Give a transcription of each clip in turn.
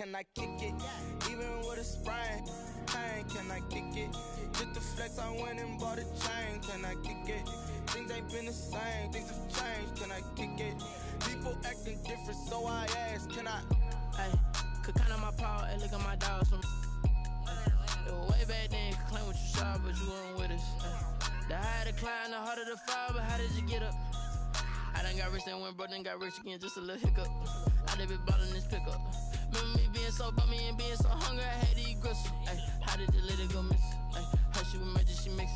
can I kick it? Even with a sprain, pain, can I kick it? Just the flex, I went and bought a chain, can I kick it? Things ain't been the same, things have changed, can I kick it? People acting different, so I ask, can I? Hey, could count on my power, hey, look at my dogs from. It was way back then, could claim what you saw, but you weren't with us. The higher the climb, the harder the fall, but how did you get up? I done got rich and went broke, then got rich again, just a little hiccup. I done been ballin' this pickup. Remember me being so bummy and being so hungry, I had to eat gristle. Ay, how did the lady go miss? Ay, how she was magic, she mixed.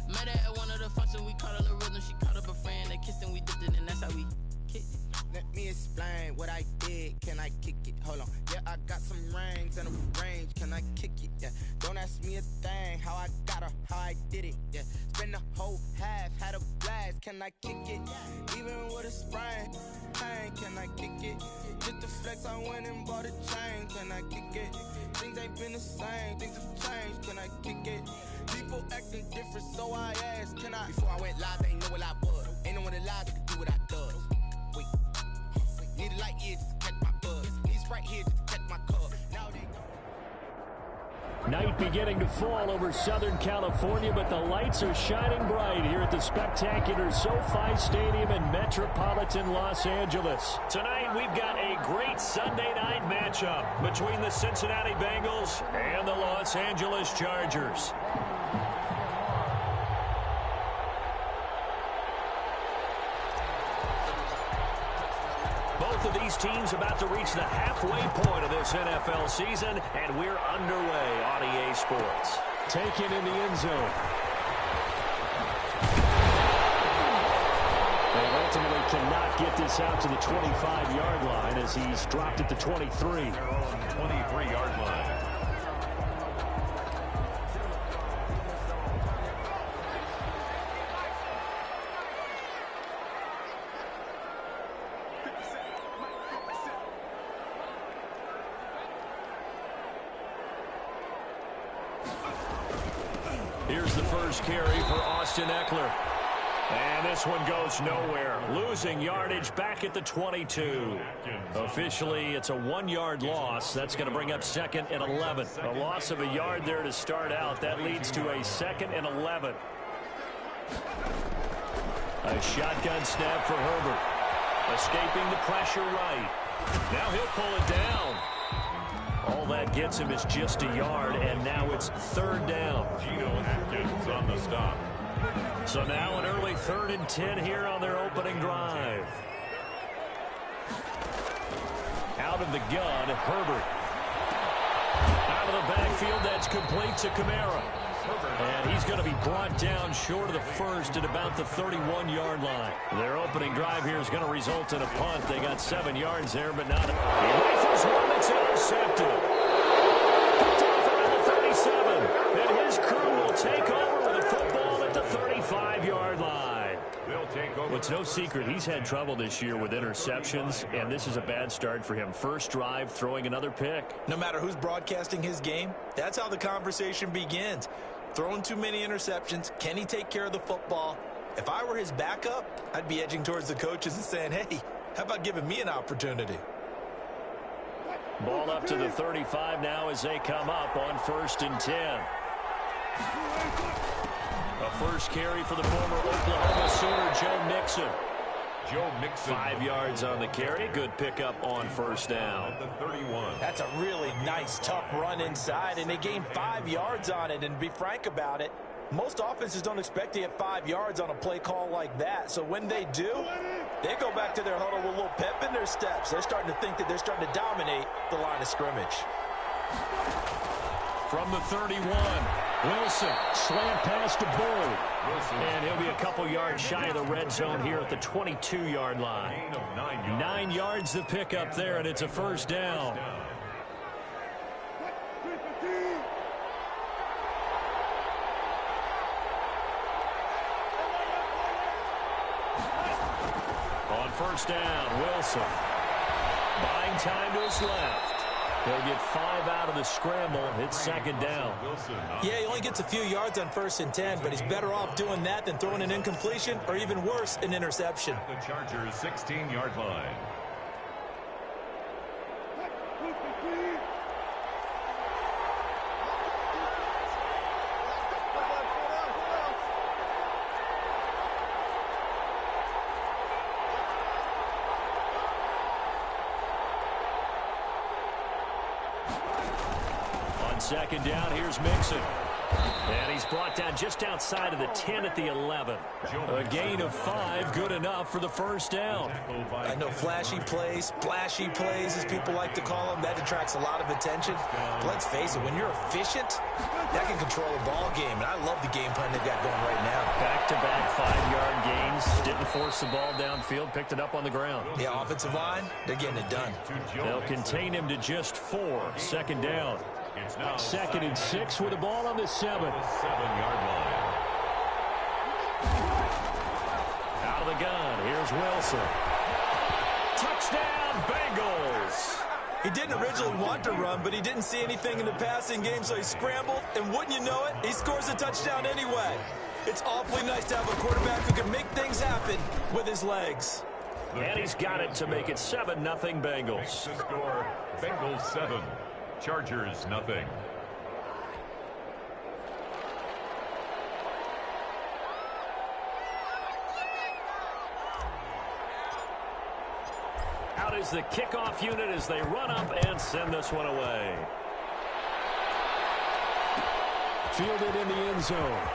Met her at one of the functions, we caught a little rhythm. She caught up a friend, they kissed and we dipped it, and that's how we kicked it. Let me explain what I did, can I kick it? Hold on, yeah, I got some rings and a range, can I kick it? Yeah, don't ask me a thing, how I got her, how I did it. Yeah, spend the whole half, had a blast, can I kick it? Even with a sprain, pain, can I kick it? Just the flex, I went and bought a chain, can I kick it? Things ain't been the same, things have changed, can I kick it? People acting different, so I ask, can I? Before I went live, they ain't know what I was. Ain't no one alive that could do what I does. Wait, need a light here just to catch my buzz. Need Sprite here just to catch my cup. Now they go. Night beginning to fall over Southern California, but the lights are shining bright here at the spectacular SoFi Stadium in metropolitan Los Angeles. Tonight, we've got a great Sunday night matchup between the Cincinnati Bengals and the Los Angeles Chargers. Both of these teams about to reach the halfway point of this NFL season, and we're underway on EA Sports. Taken in the end zone. And ultimately cannot get this out to the 25-yard line as he's dropped at the 23. Their own 23-yard line. Here's the first carry for Austin Eckler. And this one goes nowhere. Losing yardage back at the 22. Officially, it's a 1-yard loss. That's going to bring up 2nd and 11. A loss of a yard there to start out. That leads to a 2nd and 11. A shotgun snap for Herbert. Escaping the pressure right. Now he'll pull it down. All that gets him is just a yard, and now it's 3rd down. Geno Atkins on the stop. So now an early 3rd and 10 here on their opening drive. Out of the gun, Herbert. Out of the backfield, that's complete to Kamara. And he's going to be brought down short of the first at about the 31-yard line. Their opening drive here is going to result in a punt. They got 7 yards there, but not. He rifles one that's intercepted. Picked off around the 37. And his crew will take over with a football at the 35-yard line. They'll take over. It's no secret he's had trouble this year with interceptions, and this is a bad start for him. First drive, throwing another pick. No matter who's broadcasting his game, that's how the conversation begins. Throwing too many interceptions. Can he take care of the football? If I were his backup, I'd be edging towards the coaches and saying, hey, how about giving me an opportunity? Ball up to the 35 now as they come up on 1st and 10. A first carry for the former Oklahoma Sooner, Joe Mixon. 5 yards on the carry. Good pickup on 1st down. That's a really nice, tough run inside, and they gained 5 yards on it. And to be frank about it, most offenses don't expect to get 5 yards on a play call like that. So when they do, they go back to their huddle with a little pep in their steps. They're starting to think that they're starting to dominate the line of scrimmage. From the 31, Wilson, slant pass to Bull. And he'll be a couple yards shy of the red zone here at the 22-yard line. 9 yards the pickup there, and it's a 1st down. On 1st down, Wilson. Buying time to his left. He'll get 5 out of the scramble. It's 2nd down. Yeah, he only gets a few yards on 1st and 10, but he's better off doing that than throwing an incompletion or even worse, an interception. The Chargers' 16-yard line. second down. Here's Mixon. And he's brought down just outside of the 10 at the 11. A gain of 5, good enough for the first down. I know flashy plays, splashy plays, as people like to call them, that attracts a lot of attention. But let's face it, when you're efficient, that can control a ball game. And I love the game plan they've got going right now. Back-to-back 5-yard gains. Didn't force the ball downfield, picked it up on the ground. Yeah, offensive line, they're getting it done. They'll contain him to just 4. Second down. Second and 6 with the ball on the 7. 7-yard line. Out of the gun, here's Wilson. Touchdown, Bengals. He didn't originally want to run, but he didn't see anything in the passing game, so he scrambled, and wouldn't you know it, he scores a touchdown anyway. It's awfully nice to have a quarterback who can make things happen with his legs. And he's got it to make it 7-0 Bengals. The score, Bengals 7, Chargers nothing. Out is the kickoff unit as they run up and send this one away. Fielded in the end zone.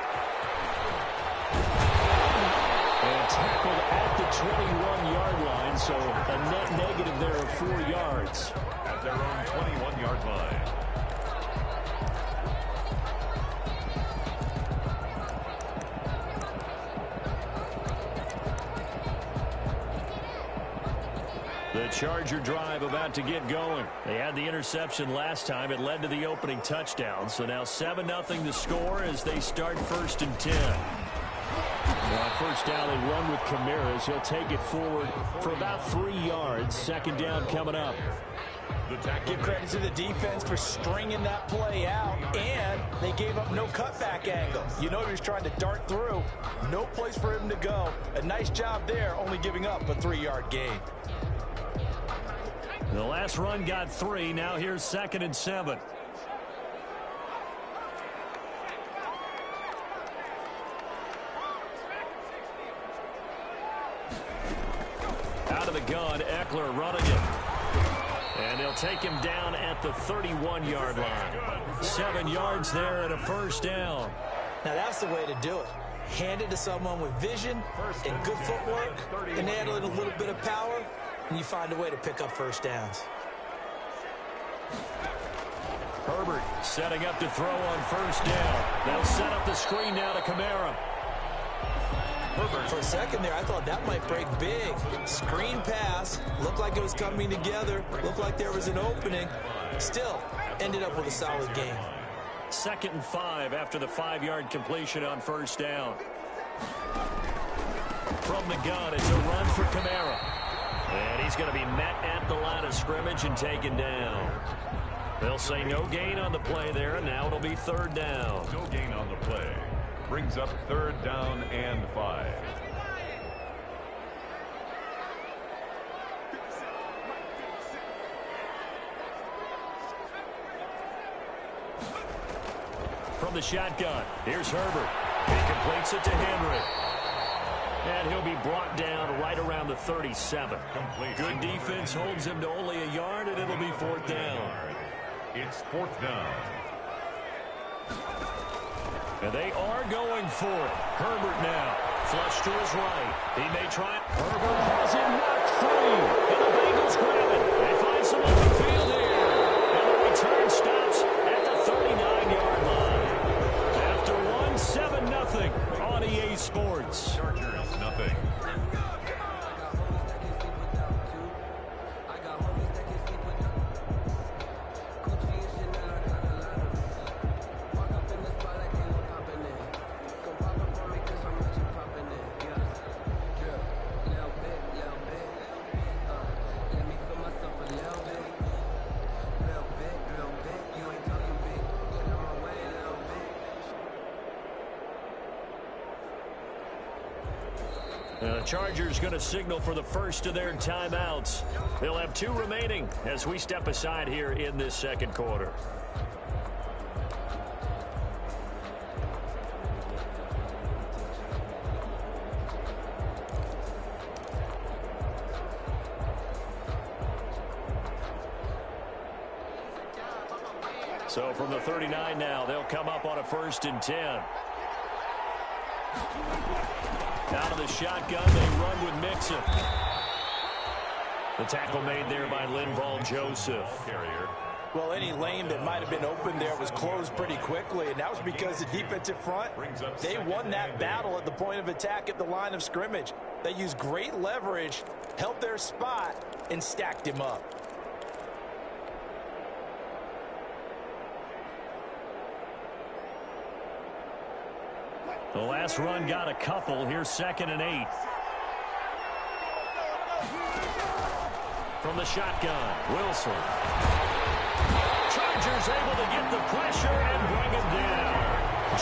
And tackled at the 21-yard line, so a net negative there of 4 yards. At their own 21-yard line. The Charger drive about to get going. They had the interception last time. It led to the opening touchdown. So now 7-0 the score as they start 1st and 10. Now, first down, they run with Kamara. He'll take it forward for about 3 yards. Second down coming up. Give credit to the defense for stringing that play out, and they gave up no cutback angle. You know he was trying to dart through. No place for him to go. A nice job there, only giving up a 3-yard gain. The last run got 3. Now here's 2nd and 7. Out of the gun, Eckler running it. And they'll take him down at the 31-yard line. 7 yards there and a first down. Now that's the way to do it. Hand it to someone with vision and good footwork, and add a little bit of power, and you find a way to pick up first downs. Herbert setting up to throw on first down. They'll set up the screen now to Kamara. For a second there, I thought that might break big. Screen pass, looked like it was coming together, looked like there was an opening. Still, ended up with a solid game. 2nd and 5 after the 5-yard completion on first down. From the gun, it's a run for Kamara. And he's going to be met at the line of scrimmage and taken down. They'll say no gain on the play there, and now it'll be 3rd down. No gain on the play. Brings up 3rd down and 5. From the shotgun, here's Herbert. He completes it to Henry. And he'll be brought down right around the 37. Good defense holds him to only a yard, and it'll be 4th down. It's 4th down. And they are going for it. Herbert now. Flush to his right. He may try it. Herbert has it knocked free. And the Bengals grab it. They find some open field here. And the return stops at the 39-yard line. After 7-0 on EA Sports. Chargers nothing. The Chargers going to signal for the first of their timeouts. They'll have 2 remaining as we step aside here in this second quarter. So from the 39 now, they'll come up on a 1st and 10. Out of the shotgun, they run with Mixon. The tackle made there by Linval Joseph. Well, any lane that might have been open there was closed pretty quickly, and that was because the defensive front, they won that battle at the point of attack at the line of scrimmage. They used great leverage, held their spot, and stacked him up. The last run got a couple. Here's 2nd and 8. From the shotgun, Wilson. Chargers able to get the pressure and bring him down.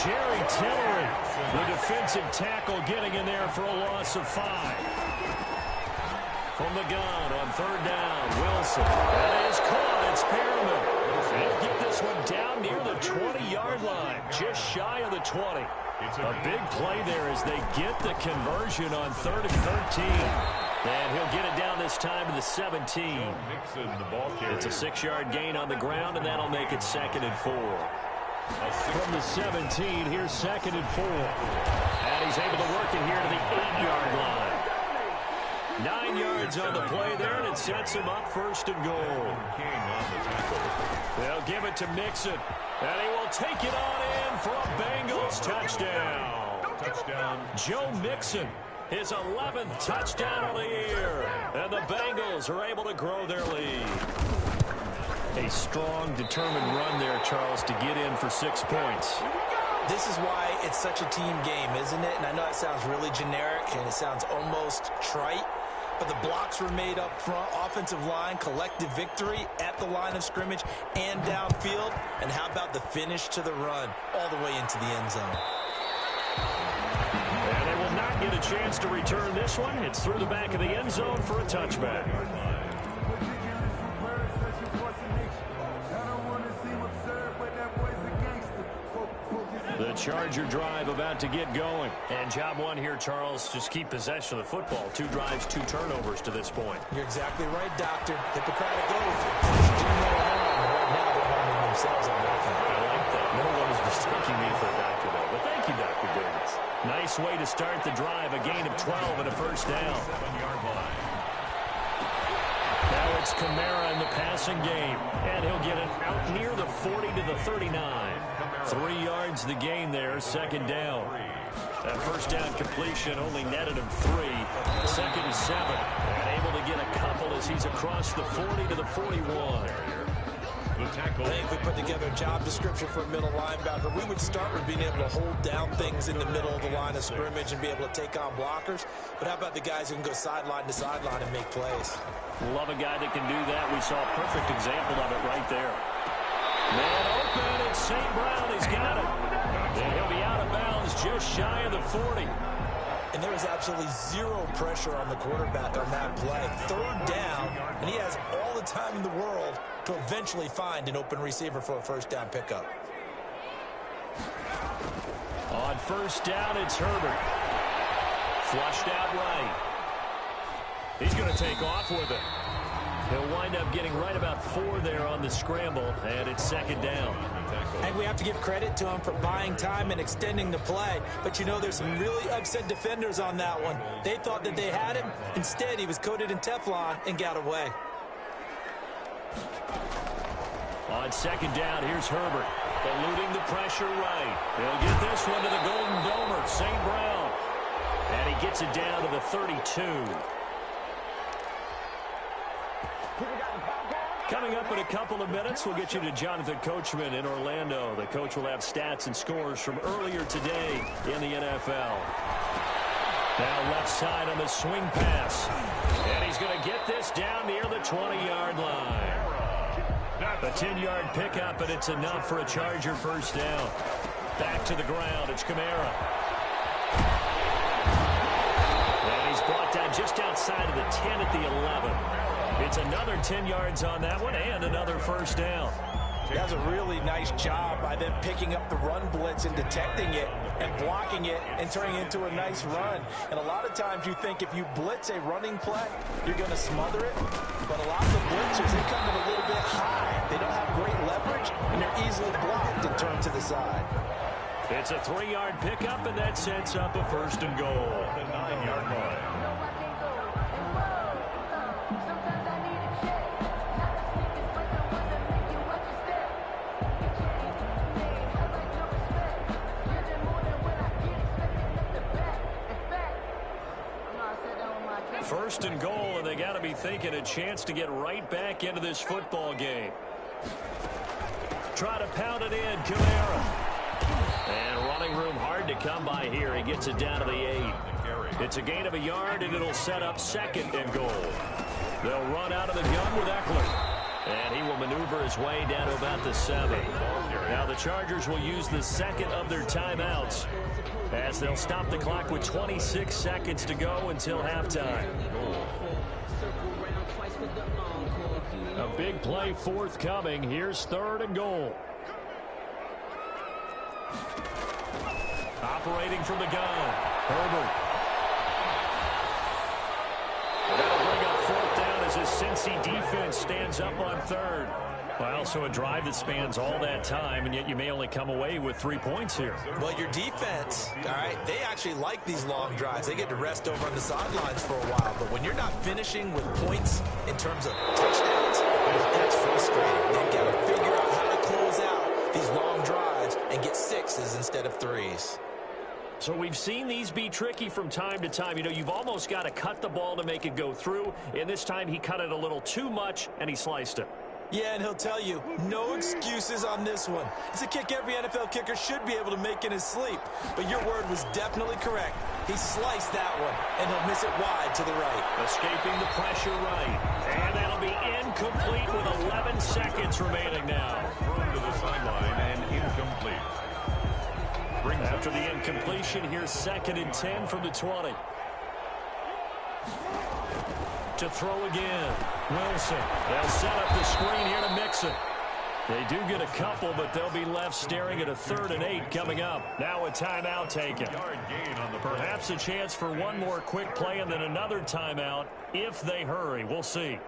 Jerry Tillery, the defensive tackle, getting in there for a loss of 5. From the gun on 3rd down, Wilson. That is caught. It's Perriman. They'll get this one down near the 20-yard line, just shy of the 20. A big play there as they get the conversion on 3rd and 13. And he'll get it down this time to the 17. It's a 6-yard gain on the ground, and that'll make it 2nd and 4. From the 17, here's 2nd and 4. And he's able to work it here to the 8-yard line. 9 yards on the play there, and it sets him up 1st and goal. They'll give it to Mixon, and he will take it on in for a Bengals touchdown. Joe Mixon, his 11th touchdown of the year, and the Bengals are able to grow their lead. A strong, determined run there, Charles, to get in for 6 points. This is why it's such a team game, isn't it? And I know it sounds really generic, and it sounds almost trite, but the blocks were made up front, offensive line, collective victory at the line of scrimmage and downfield. And how about the finish to the run all the way into the end zone? And they will not get a chance to return this one. It's through the back of the end zone for a touchback. The Charger drive about to get going. And job one here, Charles, just keep possession of the football. 2 drives, 2 turnovers to this point. You're exactly right, Doctor. Hippocratic oath. Right now they're harming themselves on that thing. I like that. No one is mistaking me for a doctor, though. But thank you, Dr. Davis. Nice way to start the drive. A gain of 12 and a 1st down. Now it's Kamara in the passing game. And he'll get it out near the 40 to the 39. 3 yards the gain there, 2nd down. That 1st down completion only netted him 3. 2nd and 7. And able to get a couple as he's across the 40 to the 41. I think if we put together a job description for a middle linebacker, we would start with being able to hold down things in the middle of the line of scrimmage and be able to take on blockers. But how about the guys who can go sideline to sideline and make plays? Love a guy that can do that. We saw a perfect example of it right there. Man open, it's St. Brown. He's got it. And he'll be out of bounds just shy of the 40. And there was absolutely zero pressure on the quarterback on that play. 3rd down, and he has all the time in the world to eventually find an open receiver for a 1st down pickup. On 1st down, it's Herbert. Flushed out right. He's going to take off with it. He'll wind up getting right about 4 there on the scramble, and it's 2nd down. And we have to give credit to him for buying time and extending the play. But, you know, there's some really upset defenders on that one. They thought that they had him. Instead, he was coated in Teflon and got away. On 2nd down, here's Herbert. Eluding the pressure right. He'll get this one to the Golden Domer, St. Brown. And he gets it down to the 32. Coming up in a couple of minutes, we'll get you to Jonathan Coachman in Orlando. The coach will have stats and scores from earlier today in the NFL. Now left side on the swing pass. And he's going to get this down near the 20-yard line. A 10-yard pickup, and it's enough for a Charger 1st down. Back to the ground, it's Kamara. And he's brought down just outside of the 10 at the 11. It's another 10 yards on that one and another 1st down. That's a really nice job by them picking up the run blitz and detecting it and blocking it and turning it into a nice run. And a lot of times you think if you blitz a running play, you're going to smother it. But a lot of the blitzers, they come in a little bit high. They don't have great leverage, and they're easily It's a 3-yard pickup, and that sets up a 1st and goal. The 9-yard line. First and goal, and they got to be thinking a chance to get right back into this football game. Try to pound it in, Kamara. And running room hard to come by here. He gets it down to the 8. It's a gain of a yard, and it'll set up 2nd and goal. They'll run out of the gun with Eckler. And he will maneuver his way down to about the 7. Now the Chargers will use the 2nd of their timeouts as they'll stop the clock with 26 seconds to go until halftime. A big play forthcoming. Here's 3rd and goal. Operating from the gun, Herbert. That'll bring up 4th down as his Cincy defense stands up on 3rd. Well, so a drive that spans all that time, and yet you may only come away with 3 points here. Well, your defense, all right, they actually like these long drives. They get to rest over on the sidelines for a while. But when you're not finishing with points in terms of touchdowns, that's frustrating. They've got to figure out how to close out these long drives and get 6s instead of 3s. So we've seen these be tricky from time to time. You know, you've almost got to cut the ball to make it go through. And this time he cut it a little too much, and he sliced it. Yeah, and he'll tell you, no excuses on this one. It's a kick every NFL kicker should be able to make in his sleep. But your word was definitely correct. He sliced that one, and he'll miss it wide to the right. Escaping the pressure right. And that'll be incomplete with 11 seconds remaining now. Thrown to the sideline and incomplete. After the incompletion, here's 2nd and 10 from the 20. To throw again, Wilson. They'll set up the screen here to Mixon. They do get a couple, but they'll be left staring at a 3rd and 8 coming up. Now a timeout taken. Yard gain on the Perhaps a chance for one more quick play and then another timeout if they hurry. We'll see.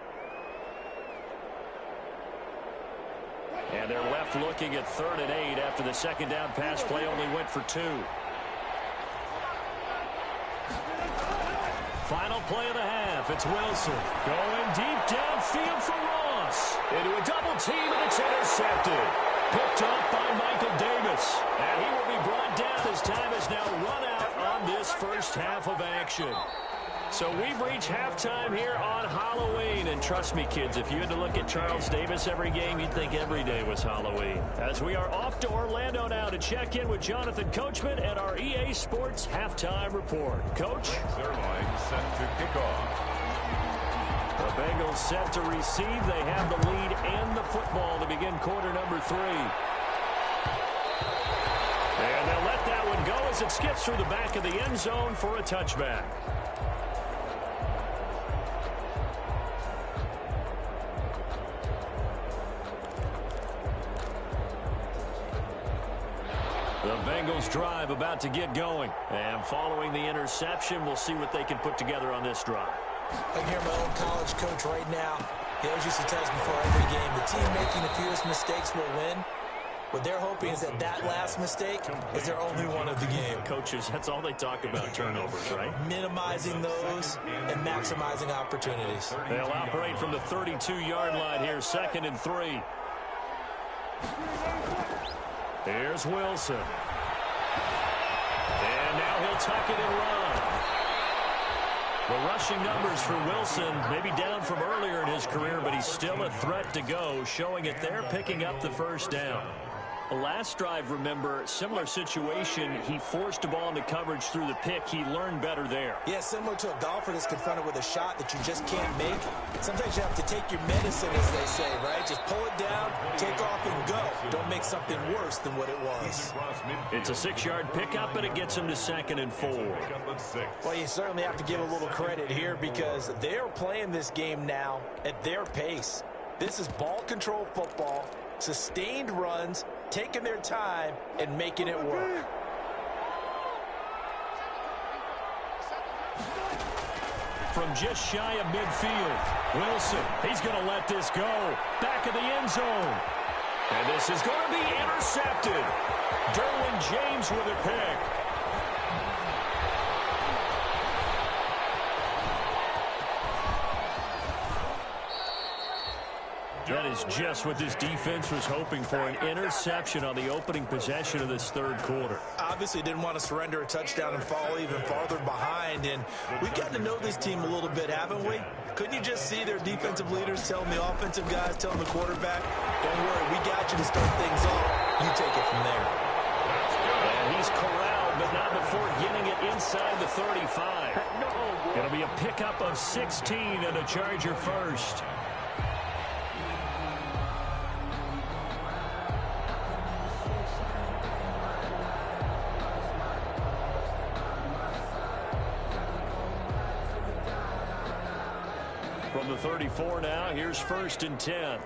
And they're left looking at 3rd and 8 after the 2nd down pass play only went for 2. Final play of the half. It's Wilson going deep downfield for Ross. Into a double team, and it's intercepted. Picked off by Michael Davis. And he will be brought down as time has now run out on this first half of action. So we've reached halftime here on Halloween. And trust me, kids, if you had to look at Charles Davis every game, you'd think every day was Halloween. As we are off to Orlando now to check in with Jonathan Coachman and our EA Sports Halftime Report. Coach? Zerline set to kick off. The Bengals set to receive. They have the lead and the football to begin quarter number 3. And they'll let that one go as it skips through the back of the end zone for a touchback. The Bengals drive about to get going. And following the interception, we'll see what they can put together on this drive. I can hear my own college coach right now. He always used to tell us before every game, the team making the fewest mistakes will win. What they're hoping is that last mistake is their only one of the game. Coaches, that's all they talk about, turnovers, right? Minimizing those and maximizing opportunities. They'll operate from the 32-yard line here, 2nd and 3. Here's Wilson. And now he'll tuck it and run. The rushing numbers for Wilson maybe down from earlier in his career, but he's still a threat to go, showing it there, picking up the 1st down. The last drive, remember, similar situation. He forced a ball into coverage through the pick. He learned better there. Yeah, similar to a golfer that's confronted with a shot that you just can't make. Sometimes you have to take your medicine, as they say, right? Just pull it down, take off, and go. Don't make something worse than what it was. It's a 6-yard pickup, and it gets him to 2nd and 4. Well, you certainly have to give a little credit here because they're playing this game now at their pace. This is ball control football, sustained runs, taking their time and making it work. From just shy of midfield, Wilson, he's going to let this go. Back of the end zone. And this is going to be intercepted. Derwin James with a pick. That is just what this defense was hoping for, an interception on the opening possession of this third quarter. Obviously didn't want to surrender a touchdown and fall even farther behind, and we've gotten to know this team a little bit, haven't we? Couldn't you just see their defensive leaders telling the offensive guys, telling the quarterback, don't worry, we got you to start things off. You take it from there. And he's corralled, but not before getting it inside the 35. It'll be a pickup of 16 and a Charger first. From the 34 now, here's 1st and 10.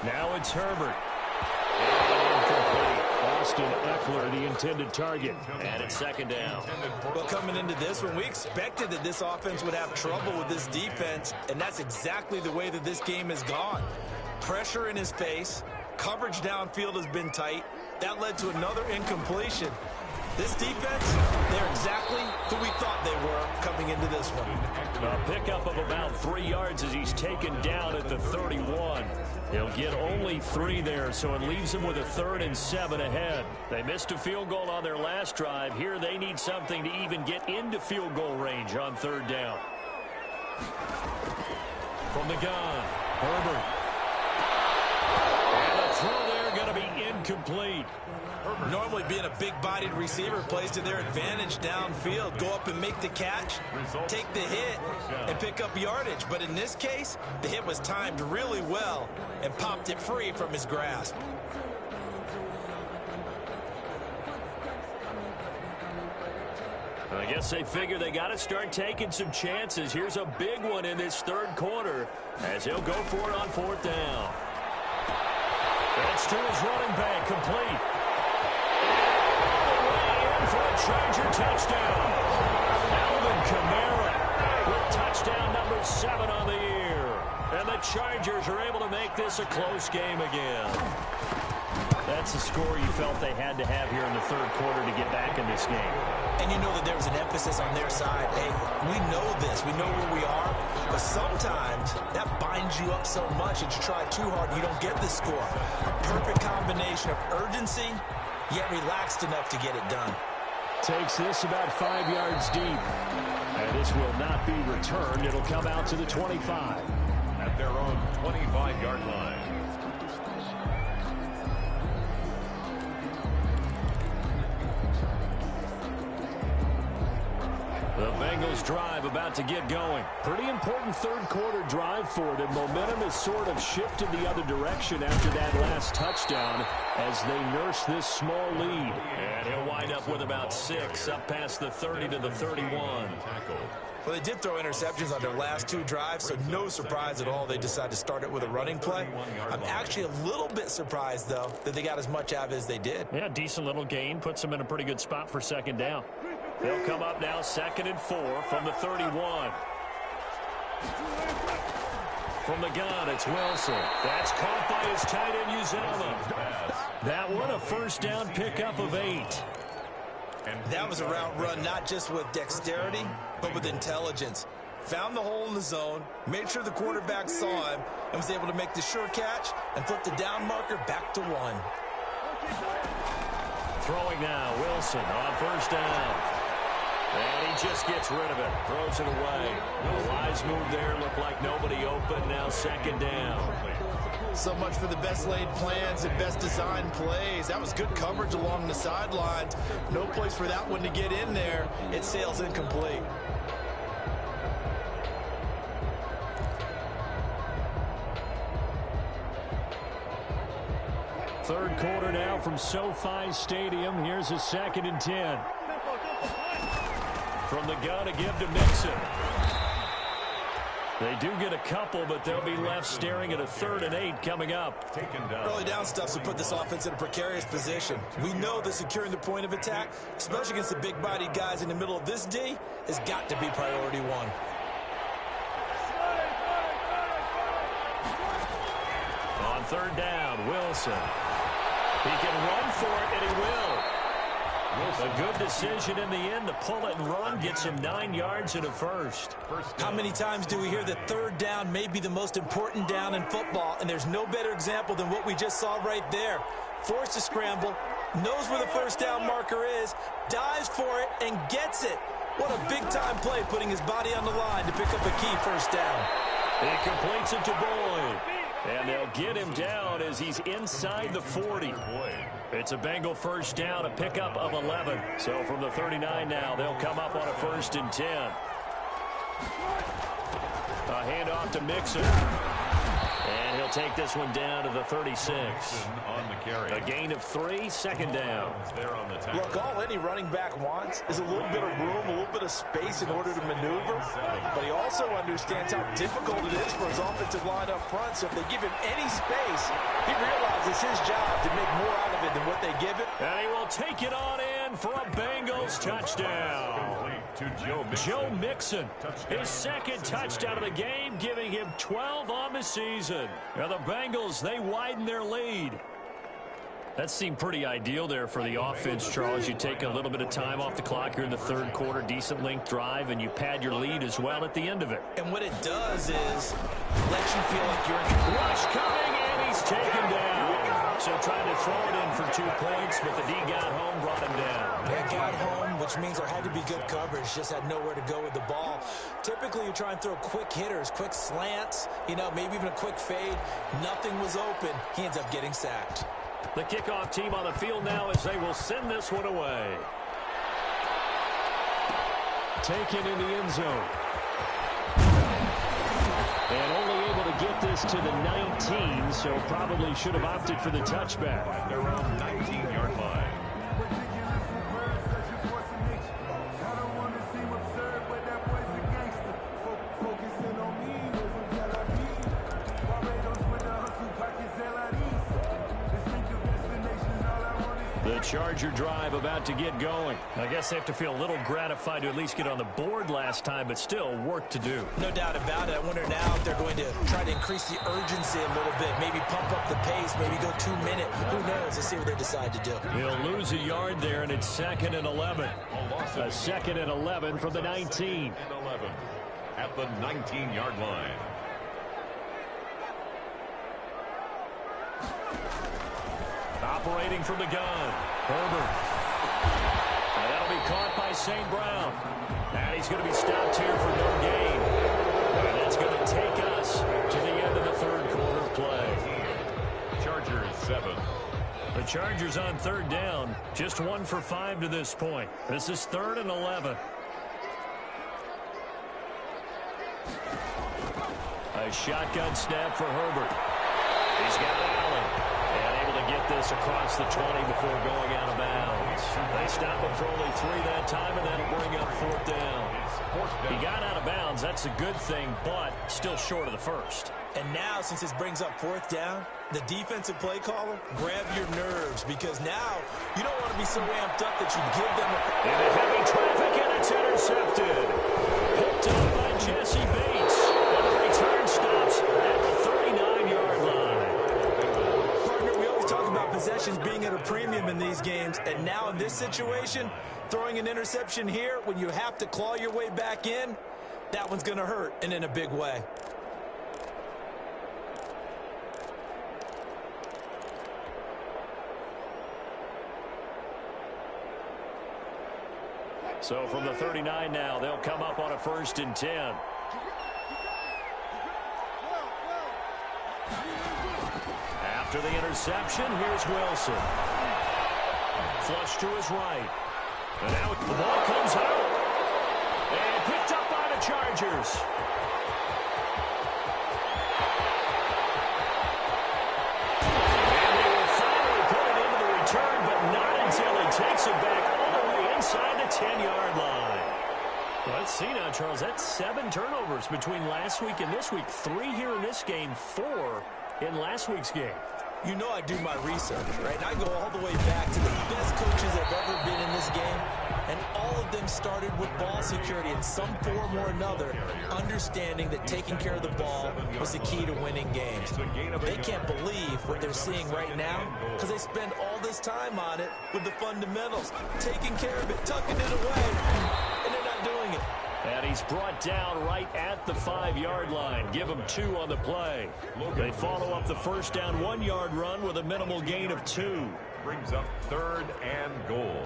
Now it's Herbert. And incomplete. Austin Eckler, the intended target. And it's 2nd down. Well, coming into this one, we expected that this offense would have trouble with this defense, and that's exactly the way that this game has gone. Pressure in his face. Coverage downfield has been tight. That led to another incompletion. This defense, they're exactly who we thought they were coming into this one. A pickup of about 3 yards as he's taken down at the 31. He'll get only 3 there, so it leaves him with a 3rd and 7 ahead. They missed a field goal on their last drive. Here they need something to even get into field goal range on 3rd down. From the gun, Herbert. And the throw there going to be incomplete. Normally being a big-bodied receiver plays to their advantage downfield. Go up and make the catch, take the hit, and pick up yardage. But in this case, the hit was timed really well and popped it free from his grasp. I guess they figure they got to start taking some chances. Here's a big one in this 3rd quarter as he'll go for it on 4th down. That's to his running back, complete. For a Charger touchdown. Alvin Kamara with touchdown number 7 on the year. And the Chargers are able to make this a close game again. That's the score you felt they had to have here in the 3rd quarter to get back in this game. And you know that there was an emphasis on their side. Hey, we know this. We know where we are. But sometimes that binds you up so much that you try too hard and you don't get the score. A perfect combination of urgency, yet relaxed enough to get it done. Takes this about 5 yards deep. And this will not be returned. It'll come out to the 25. At their own 25-yard line. The Bengals drive about to get going. Pretty important 3rd quarter drive for them. Momentum has sort of shifted the other direction after that last touchdown as they nurse this small lead. And he'll wind up with about 6 up past the 30 to the 31. Well, they did throw interceptions on their last 2 drives, so no surprise at all they decided to start it with a running play. I'm actually a little bit surprised, though, that they got as much out of it as they did. Yeah, decent little gain. Puts them in a pretty good spot for 2nd down. They'll come up now 2nd and 4 from the 31. From the gun, it's Wilson. That's caught by his tight end, Uzama. That one, a 1st down pickup of 8. That was a route run not just with dexterity, but with intelligence. Found the hole in the zone, made sure the quarterback saw him, and was able to make the sure catch and flip the down marker back to 1. Throwing now, Wilson on 1st down. And he just gets rid of it, throws it away. A wise move there, looked like nobody open, now 2nd down. So much for the best laid plans and best designed plays. That was good coverage along the sidelines. No place for that one to get in there. It sails incomplete. Third quarter now from SoFi Stadium. Here's a 2nd and 10. From the gun to give to Mixon. They do get a couple, but they'll be left staring at a 3rd and 8 coming up. Early down stuff to put this offense in a precarious position. We know that securing the point of attack, especially against the big-bodied guys in the middle of this D, has got to be priority 1. third down, Wilson. He can run for it, and he will. A good decision in the end to pull it and run, gets him 9 yards and a first. How many times do we hear that third down may be the most important down in football, and there's no better example than what we just saw right there. Forced to scramble, knows where the first down marker is, dives for it, and gets it. What a big-time play, putting his body on the line to pick up a key first down. He completes it to Boyd. And they'll get him down as he's inside the 40. It's a Bengal first down, a pickup of 11. So from the 39 now, they'll come up on a 1st and 10. A handoff to Mixon. And he'll take this one down to the 36. A gain of 3, second down. Look, all any running back wants is a little bit of room, a little bit of space in order to maneuver. But he also understands how difficult it is for his offensive line up front. So if they give him any space, he realizes his job to make more out of it than what they give him. And he will take it on in for a Bengals touchdown. Joe Mixon, his second touchdown of the game, giving him 12 on the season. Now the Bengals, they widen their lead. That seemed pretty ideal there for the offense, Charles. You take a little bit of time off the clock here in the third quarter, decent length drive, and you pad your lead as well at the end of it. And what it does is let you feel like you're in rush coming, and he's taken down. So trying to throw it in for 2 points, but the D got home, brought him down. Yeah, got home, which means there had to be good coverage. Just had nowhere to go with the ball. Typically, you try and throw quick hitters, quick slants, maybe even a quick fade. Nothing was open. He ends up getting sacked. The kickoff team on the field now as they will send this one away. Taken in the end zone. And only able to get this to the 19, so probably should have opted for the touchback. They're around 19-yard line. The Charger drive about to get going. I guess they have to feel a little gratified to at least get on the board last time, but still work to do. No doubt about it. I wonder now if they're going to try to increase the urgency a little bit, maybe pump up the pace, maybe go 2 minute. Who knows? Let's see what they decide to do. He'll lose a yard there, and it's 2nd and 11. A 2nd and 11 from the 19. At the 19-yard line. Operating from the gun, Herbert. And that'll be caught by St. Brown. And he's going to be stopped here for no gain. And that's going to take us to the end of the third quarter play. Chargers 7. The Chargers on third down, just 1 for 5 to this point. This is 3rd and 11. A shotgun snap for Herbert. He's got Allen. And able to get this across the 20 before going out of bounds. They stop him for only 3 that time, and that'll bring up 4th down. He got out of bounds. That's a good thing, but still short of the first. And now, since this brings up 4th down, the defensive play caller, grab your nerves, because now you don't want to be so amped up that you give them a... Into heavy traffic, and it's intercepted. Picked up by Jesse Bates. And the return stops at the 39-yard line. Talk about possessions being at a premium in these games, and now in this situation, throwing an interception here when you have to claw your way back in, that one's going to hurt, and in a big way. So from the 39 now, they'll come up on a 1st and 10. After the interception, here's Wilson. Flush to his right. And now the ball comes out. And picked up by the Chargers. And they will finally put it into the return, but not until he takes it back all the way inside the 10-yard line. Well, let's see now, Charles. That's 7 turnovers between last week and this week. 3 here in this game, 4 in last week's game. You know I do my research, right? And I go all the way back to the best coaches that have ever been in this game, and all of them started with ball security in some form or another, understanding that taking care of the ball was the key to winning games. They can't believe what they're seeing right now because they spend all this time on it with the fundamentals, taking care of it, tucking it away, and they're not doing it. And he's brought down right at the 5-yard line. Give him 2 on the play. They follow up the first down 1-yard run with a minimal gain of 2. Brings up 3rd and goal.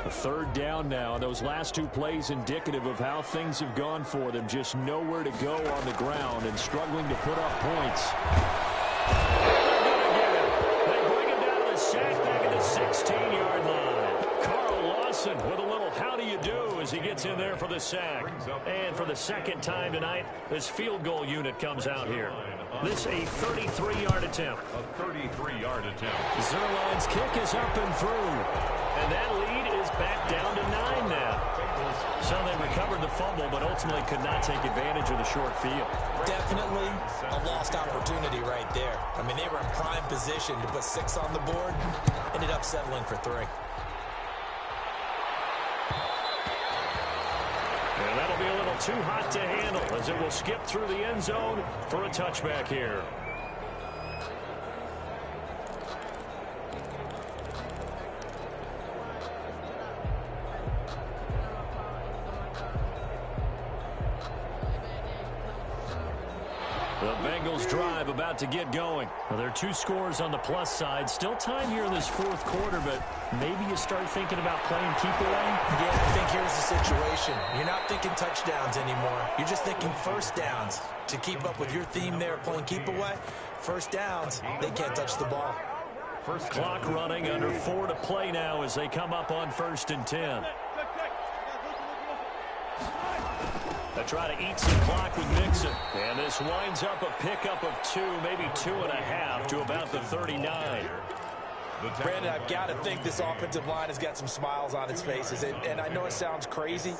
A 3rd down now. Those last 2 plays indicative of how things have gone for them. Just nowhere to go on the ground and struggling to put up points. They bring him down to the sack back at the 16-yard line. With a little how do you do as he gets in there for the sack. And for the second time tonight, this field goal unit comes out here. This a 33-yard attempt. A 33-yard attempt. Zerline's kick is up and through. And that lead is back down to 9 now. So they recovered the fumble, but ultimately could not take advantage of the short field. Definitely a lost opportunity right there. I mean, they were in prime position to put 6 on the board. Ended up settling for 3. And that'll be a little too hot to handle as it will skip through the end zone for a touchback here. The Bengals drive about to get going. Well, there are 2 scores on the plus side. Still time here in this 4th quarter, but maybe you start thinking about playing keep away. Yeah, I think here's the situation. You're not thinking touchdowns anymore. You're just thinking first downs. To keep up with your theme there, playing keep away, first downs, they can't touch the ball. Clock running, under 4 to play now as they come up on 1st and 10. They try to eat some clock with Mixon. And this winds up a pickup of 2, maybe 2.5 to about the 39. Brandon, I've got to think this offensive line has got some smiles on its faces. And I know it sounds crazy,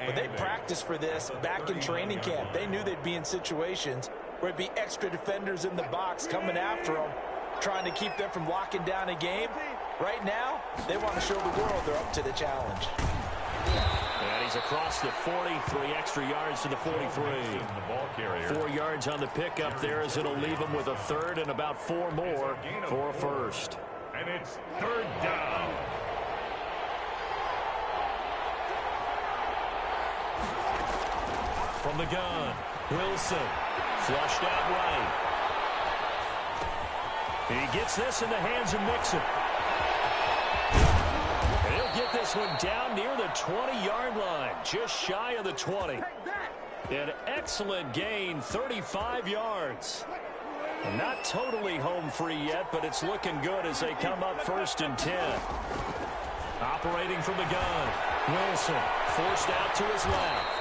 but they practiced for this back in training camp. They knew they'd be in situations where it'd be extra defenders in the box coming after them, trying to keep them from locking down a game. Right now, they want to show the world they're up to the challenge. And he's across the 40, 3 extra yards to the 43. 4 yards on the pickup there as it'll leave him with a 3rd and about 4 more for a 1st. And it's 3rd down. From the gun, Wilson flushed out right. He gets this in the hands of Mixon. And he'll get this one down near the 20-yard line, just shy of the 20. An excellent gain, 35 yards. Not totally home free yet, but it's looking good as they come up 1st and 10. Operating from the gun, Wilson forced out to his left.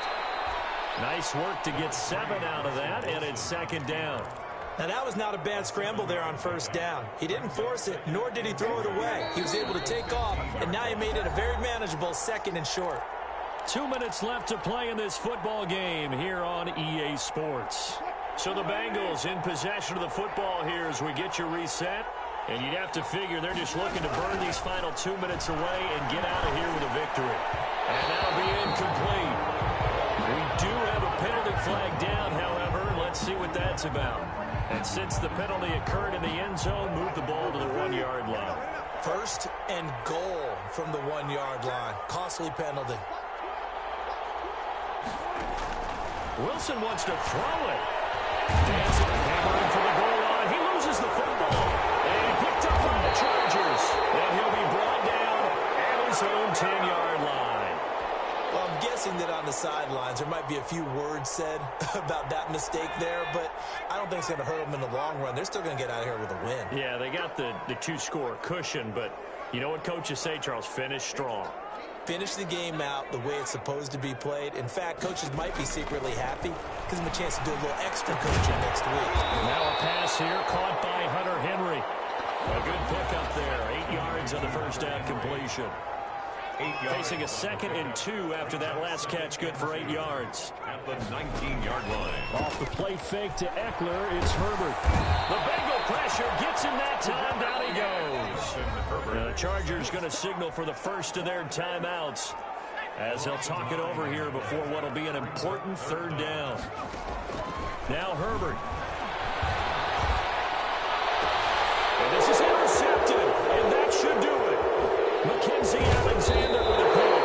Nice work to get 7 out of that, and it's 2nd down. Now, that was not a bad scramble there on 1st down. He didn't force it, nor did he throw it away. He was able to take off, and now he made it a very manageable 2nd and short. 2 minutes left to play in this football game here on EA Sports. So the Bengals in possession of the football here as we get you reset. And you'd have to figure they're just looking to burn these final 2 minutes away and get out of here with a victory. And that'll be incomplete. We do have a penalty flag down, however. Let's see what that's about. And since the penalty occurred in the end zone, move the ball to the 1-yard line. 1st and goal from the 1-yard line. Costly penalty. Wilson wants to throw it. Dancing, hammering for the goal line. He loses the football. And he picked up by the Chargers. And he'll be brought down at his own 10-yard line. Well, I'm guessing that on the sidelines there might be a few words said about that mistake there, but I don't think it's going to hurt them in the long run. They're still going to get out of here with a win. Yeah, they got the 2-score cushion, but you know what coaches say, Charles? Finish strong. Finish the game out the way it's supposed to be played. In fact, coaches might be secretly happy. Gives them a chance to do a little extra coaching next week. Now a pass here caught by Hunter Henry. A good pickup there. 8 yards on the 1st down completion. Facing a 2nd and 2 after that last catch, good for 8 yards. At the 19-yard line. Off the play fake to Eckler, it's Herbert. The Bengal pressure gets him that time, down he goes. And the Chargers going to signal for the first of their timeouts as they'll talk it over here before what will be an important 3rd down. Now Herbert. And this is intercepted, and that should do it. Mackenzie Alexander with a pick.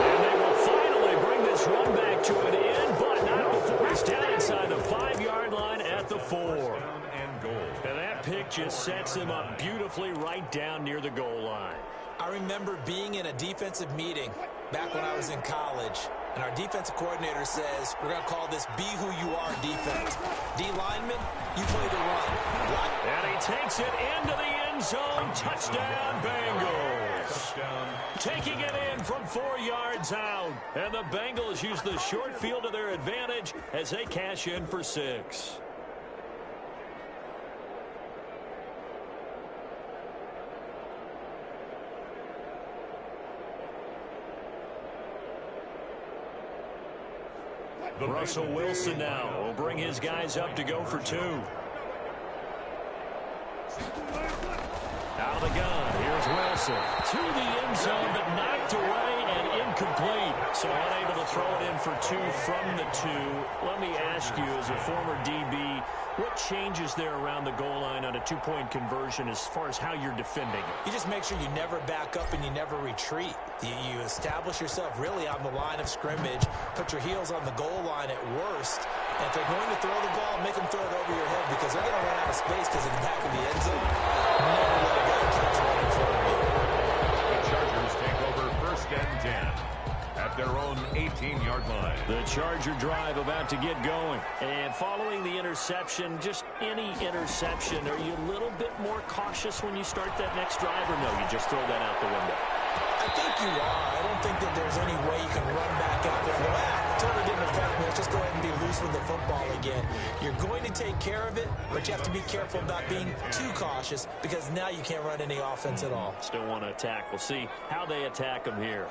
And they will finally bring this run back to an end, but not before it's down inside the 5-yard line at the 4. And that pick just sets them up beautifully right down near the goal line. I remember being in a defensive meeting back when I was in college, and our defensive coordinator says, we're going to call this be who you are defense. D lineman, you play the run. What? And he takes it into the end zone. Touchdown, Bengals. Touchdown. Taking it in from 4 yards out. And the Bengals use the short field to their advantage as they cash in for 6. Russell Wilson now will bring his guys up to go for 2. Out of the gun, here's Wilson. To the end zone, but knocked away and incomplete. So unable to throw it in for 2 from the 2. Let me ask you, as a former DB, what changes there around the goal line on a 2-point conversion as far as how you're defending it? You just make sure you never back up and you never retreat. You establish yourself really on the line of scrimmage, put your heels on the goal line at worst, and if they're going to throw the ball, make them throw it over your head because they're going to run out of space because of the back of the end zone. Never let a guy catch one in front of you. The Chargers take over 1st and 10 at their own 18-yard line. The Charger drive about to get going. And following the interception, just any interception, are you a little bit more cautious when you start that next drive, or no, you just throw that out the window? I think you are. I don't think that there's any way you can run back out there and go, totally didn't affect me. Let's just go ahead and be loose with the football again. You're going to take care of it, but you have to be careful about being too cautious because now you can't run any offense at all. Still want to attack. We'll see how they attack them here.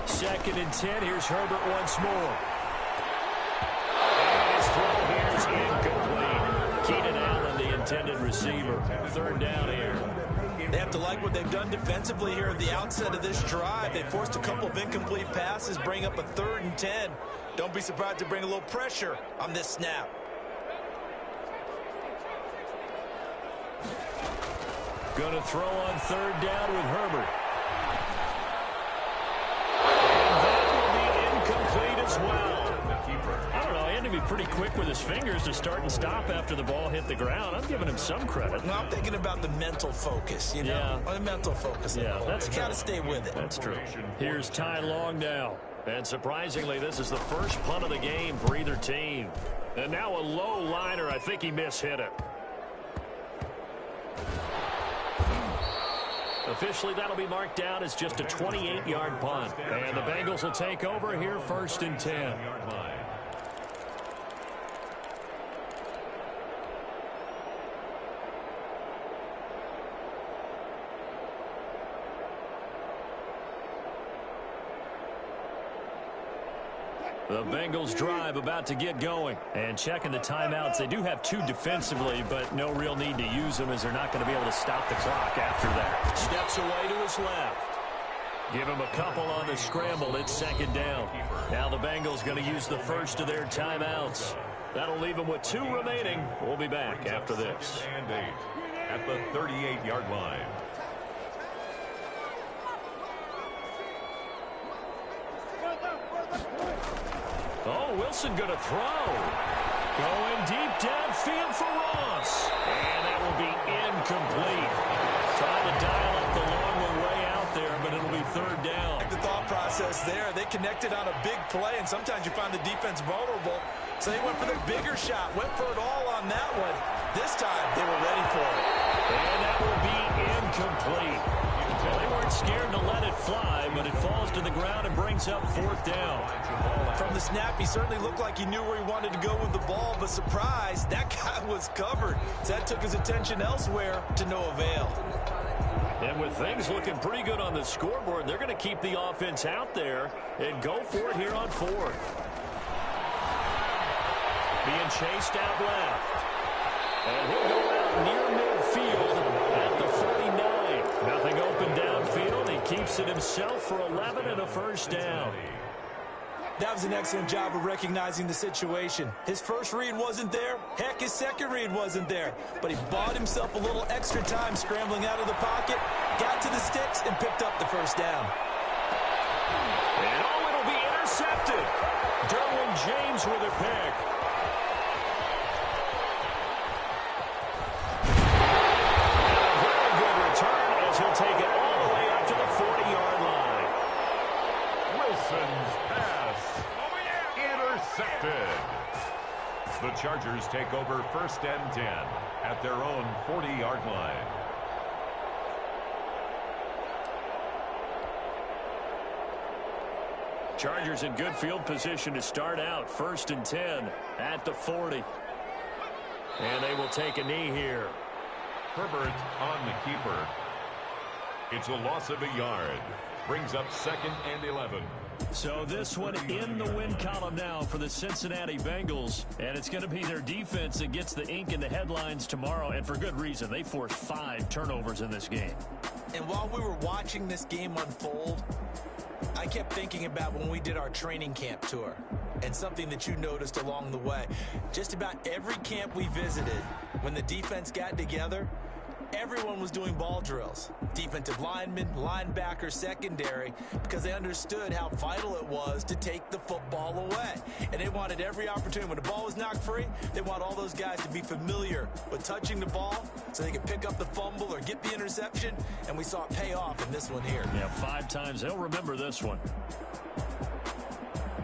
2nd and 10. Here's Herbert once more. And his throw here is incomplete. Keenan Allen, the intended receiver. 3rd down here. They have to like what they've done defensively here at the outset of this drive. They forced a couple of incomplete passes, bring up a 3rd and 10. Don't be surprised to bring a little pressure on this snap. Going to throw on 3rd down with Herbert. As well. I don't know, he had to be pretty quick with his fingers to start and stop after the ball hit the ground. I'm giving him some credit. No, I'm thinking about the mental focus, you know? Yeah. The mental focus. Yeah, that's true. Got to stay with it. That's true. Here's Ty Long now. And surprisingly, this is the first punt of the game for either team. And now a low liner. I think he mishit it. Officially, that'll be marked down as just a 28-yard punt. And the Bengals will take over here 1st and 10. The Bengals drive about to get going. And checking the timeouts, they do have 2 defensively, but no real need to use them as they're not going to be able to stop the clock after that. Steps away to his left. Give him a couple on the scramble. It's 2nd down. Now the Bengals going to use the first of their timeouts. That'll leave them with 2 remaining. We'll be back after this. 2nd and 8 at the 38-yard line. Oh, Wilson going to throw. Going deep downfield for Ross. And that will be incomplete. Trying to dial up the long way out there, but it'll be 3rd down. The thought process there, they connected on a big play, and sometimes you find the defense vulnerable. So they went for the bigger shot, went for it all on that one. This time, they were ready for it. And that will be incomplete. Well, they weren't scared to let it fly, but it falls to the ground and brings up 4th down. From the snap, he certainly looked like he knew where he wanted to go with the ball, but surprise, that guy was covered. So that took his attention elsewhere to no avail. And with things looking pretty good on the scoreboard, they're going to keep the offense out there and go for it here on fourth. Being chased out left. And he'll go out near midfield at the 49. Nothing open downfield. He keeps it himself for 11 and a first down. That was an excellent job of recognizing the situation. His first read wasn't there. Heck, his second read wasn't there. But he bought himself a little extra time scrambling out of the pocket, got to the sticks, and picked up the first down. And it'll be intercepted. Derwin James with a pick. And a very good return as he'll take it all the way up to the 40-yard line. Wilson's pass. Intercepted. The Chargers take over first and 10 at their own 40-yard line. Chargers in good field position to start out. First and 10 at the 40. And they will take a knee here. Herbert on the keeper. It's a loss of a yard. Brings up second and 11. So this one in the win column now for the Cincinnati Bengals. And it's going to be their defense that gets the ink in the headlines tomorrow. And for good reason. They forced 5 turnovers in this game. And while we were watching this game unfold, I kept thinking about when we did our training camp tour. And something that you noticed along the way. Just about every camp we visited, when the defense got together, everyone was doing ball drills. Defensive linemen, linebackers, secondary, because they understood how vital it was to take the football away. And they wanted every opportunity. When the ball was knocked free, they want all those guys to be familiar with touching the ball so they could pick up the fumble or get the interception. And we saw it pay off in this one here. Yeah, 5 times. They'll remember this one.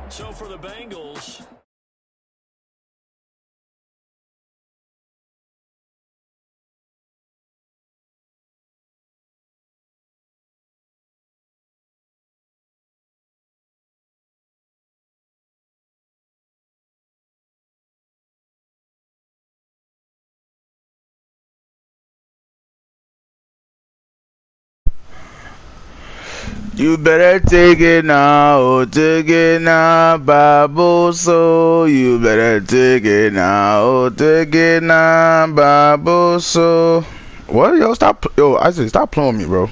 So for the Bengals, you better take it now, Bible, so you better take it now, Bible, so. What? Yo, stop. Yo, I said stop playing with me, bro.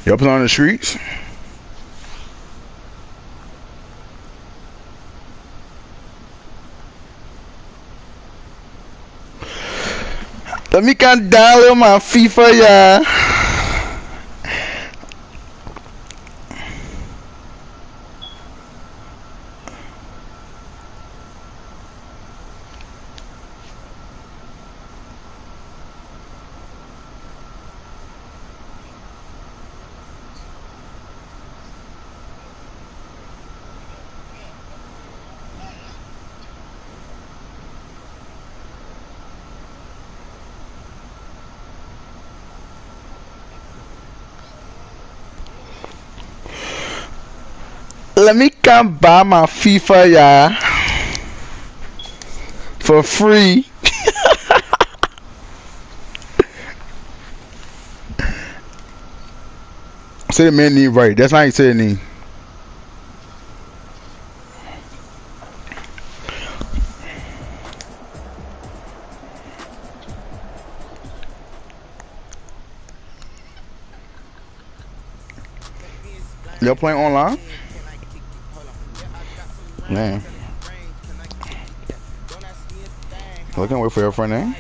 Y'all put on the streets? Let me can dial my FIFA, yeah. Let me come buy my FIFA, yeah, for free. Say the man name right. That's how you say the name. You're playing online? Man. I can't wait for your friend name.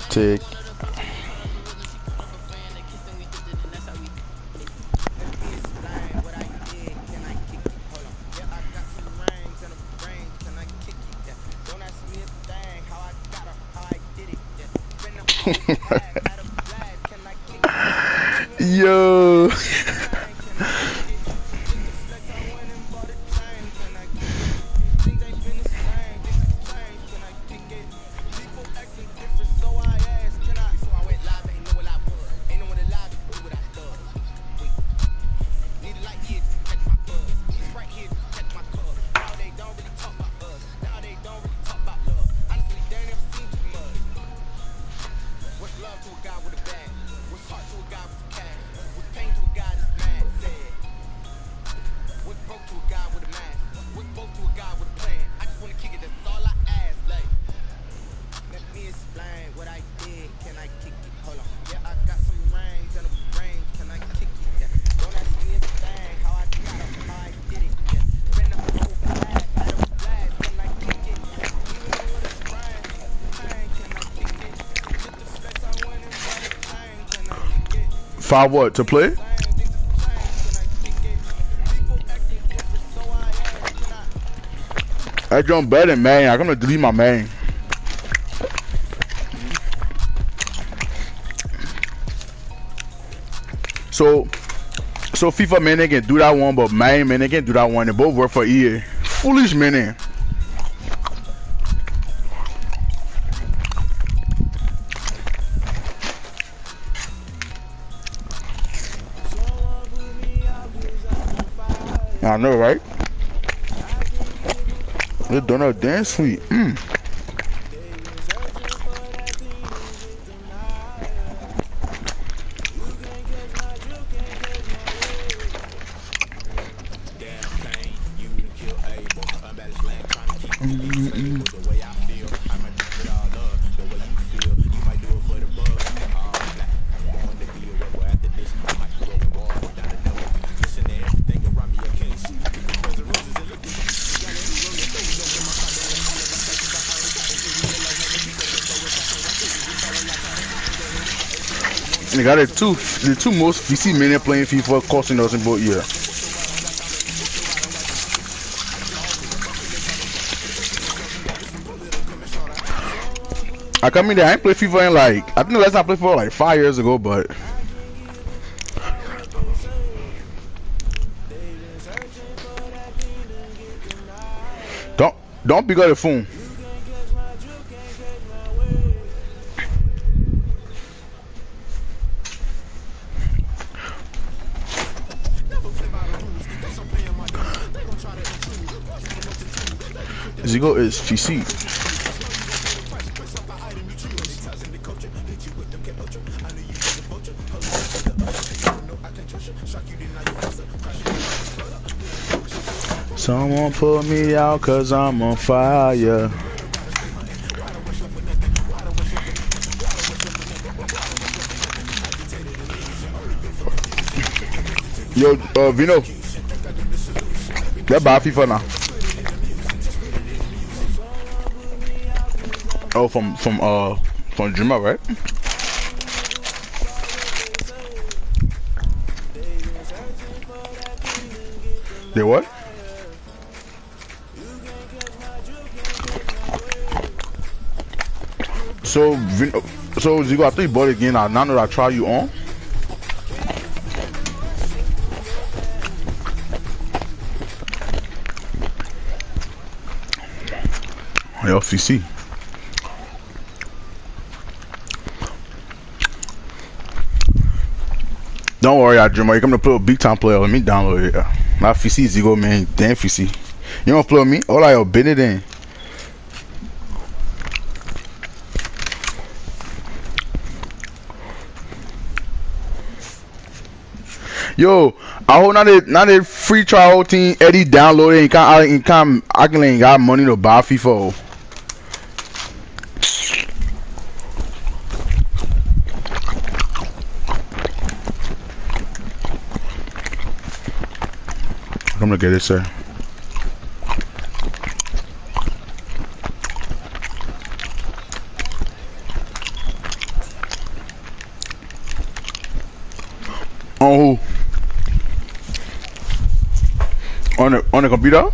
Tick. Yo. Five what to play? I jump better than man. I'm gonna delete my man. So FIFA man they can do that one, but man they can do that one. They both work for EA. Foolish man. I know, right? They're doing a dance sweet. They got the two most VC men playing FIFA costing us in both years. I come in there, I ain't play FIFA in like, I think the last time I played FIFA like 5 years ago, but don't pick up the phone. Zigo is VC. Someone put me out cause I'm on fire. Yo, Vino. They're bad FIFA now. Oh, from Dreamer, right? They what? So Zigo, I thought you bought it again. Now that I try you on. Yo, FCC. Don't worry, I dream. You're coming to play a big time player. Let me download it. Not FCC, Zigo, man. Damn FCC. You don't play with me? All I have been it in. Yo, I hope not a free trial team Eddie downloaded and I ain't got money to buy FIFA. I'm gonna get it, sir. On who? On the computer?